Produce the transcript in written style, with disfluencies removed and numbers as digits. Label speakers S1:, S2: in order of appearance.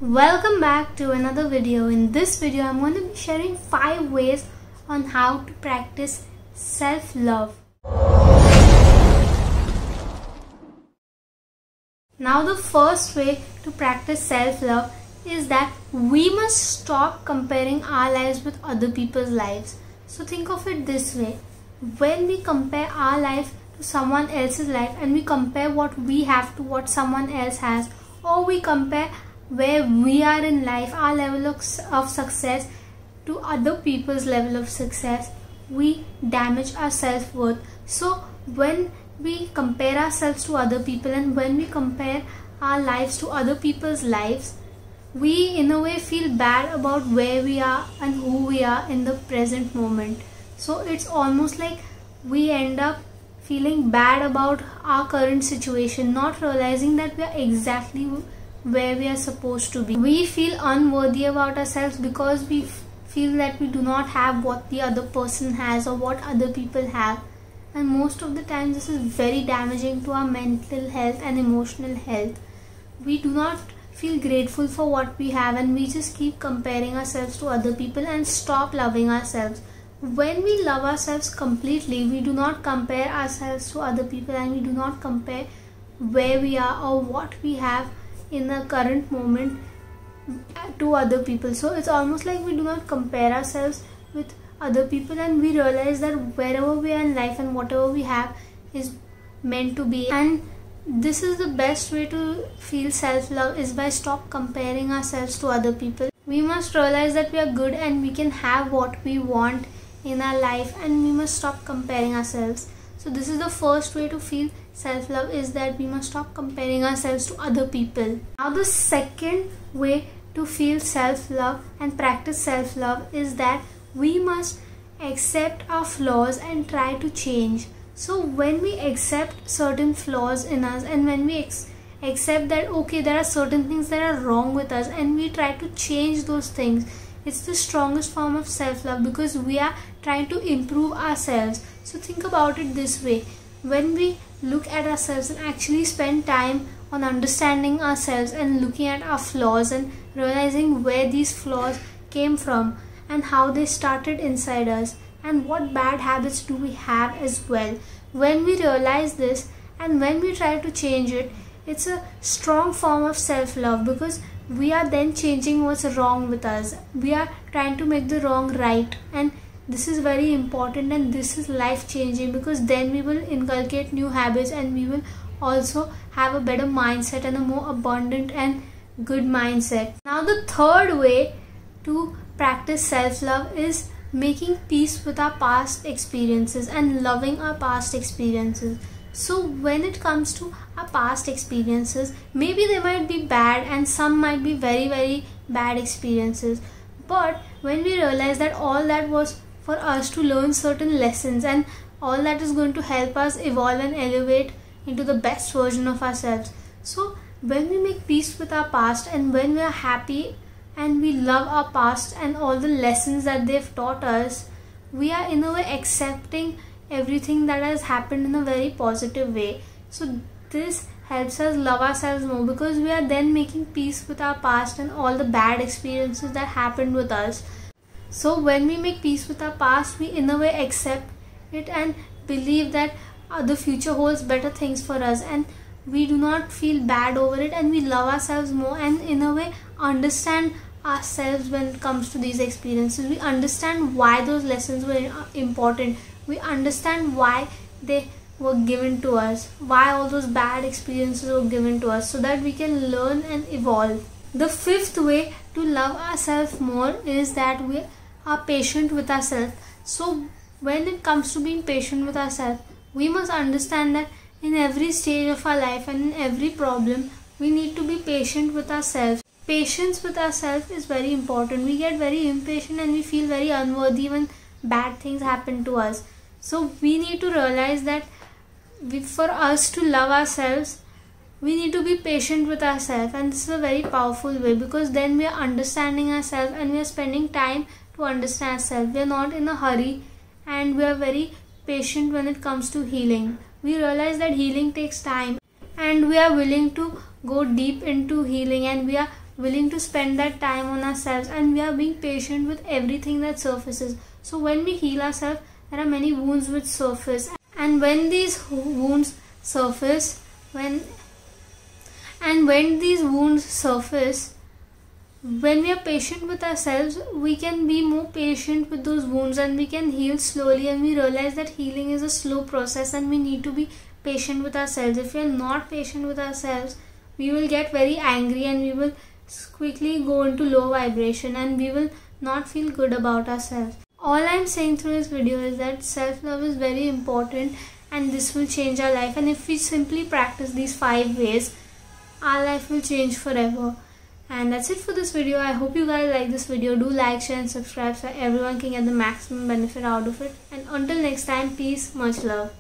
S1: Welcome back to another video. In this video, I'm going to be sharing 5 ways on how to practice self-love. Now, the first way to practice self-love is that we must stop comparing our lives with other people's lives. So think of it this way. When we compare our life to someone else's life and we compare what we have to what someone else has, or we compare where we are in life, our level of success to other people's level of success, we damage our self-worth. So when we compare ourselves to other people and when we compare our lives to other people's lives, we in a way feel bad about where we are and who we are in the present moment. So it's almost like we end up feeling bad about our current situation, not realizing that we are exactly where we are supposed to be. We feel unworthy about ourselves because we feel that we do not have what the other person has or what other people have. And most of the time this is very damaging to our mental health and emotional health. We do not feel grateful for what we have and we just keep comparing ourselves to other people and stop loving ourselves. When we love ourselves completely, we do not compare ourselves to other people and we do not compare where we are or what we have in the current moment to other people. So it's almost like we do not compare ourselves with other people and we realize that wherever we are in life and whatever we have is meant to be. And this is the best way to feel self-love, is by stop comparing ourselves to other people. We must realize that we are good and we can have what we want in our life, and we must stop comparing ourselves. So this is the first way to feel self-love, is that we must stop comparing ourselves to other people. Now the second way to feel self-love and practice self-love is that we must accept our flaws and try to change. So when we accept certain flaws in us and when we accept that okay, there are certain things that are wrong with us and we try to change those things, it's the strongest form of self-love because we are trying to improve ourselves. So think about it this way. When we look at ourselves and actually spend time on understanding ourselves and looking at our flaws and realizing where these flaws came from and how they started inside us and what bad habits do we have as well. When we realize this and when we try to change it, it's a strong form of self-love because we are then changing what's wrong with us. We are trying to make the wrong right, and this is very important and this is life-changing because then we will inculcate new habits and we will also have a better mindset and a more abundant and good mindset. Now the third way to practice self-love is making peace with our past experiences and loving our past experiences. So when it comes to our past experiences, maybe they might be bad and some might be very bad experiences, but when we realize that all that was for us to learn certain lessons and all that is going to help us evolve and elevate into the best version of ourselves. So when we make peace with our past and when we are happy and we love our past and all the lessons that they've taught us, we are in a way accepting everything that has happened in a very positive way. So this helps us love ourselves more because we are then making peace with our past and all the bad experiences that happened with us. So when we make peace with our past, we in a way accept it and believe that the future holds better things for us, and we do not feel bad over it and we love ourselves more and in a way understand ourselves when it comes to these experiences. We understand why those lessons were important. We understand why they were given to us, why all those bad experiences were given to us, so that we can learn and evolve. The fifth way to love ourselves more is that we are patient with ourselves. So when it comes to being patient with ourselves, we must understand that in every stage of our life and in every problem, we need to be patient with ourselves. Patience with ourselves is very important. We get very impatient and we feel very unworthy when bad things happen to us. So we need to realize that for us to love ourselves, we need to be patient with ourselves, and this is a very powerful way because then we are understanding ourselves and we are spending time to understand ourselves. We are not in a hurry and we are very patient when it comes to healing. We realize that healing takes time and we are willing to go deep into healing and we are willing to spend that time on ourselves, and we are being patient with everything that surfaces. So when we heal ourselves, there are many wounds which surface, and when these wounds surface, when these wounds surface, when we are patient with ourselves, we can be more patient with those wounds and we can heal slowly, and we realize that healing is a slow process and we need to be patient with ourselves. If we are not patient with ourselves, we will get very angry and we will quickly go into low vibration and we will not feel good about ourselves. All I am saying through this video is that self-love is very important and this will change our life, and if we simply practice these 5 ways, our life will change forever. And that's it for this video. I hope you guys like this video. Do like, share and subscribe so everyone can get the maximum benefit out of it. And until next time, peace, much love.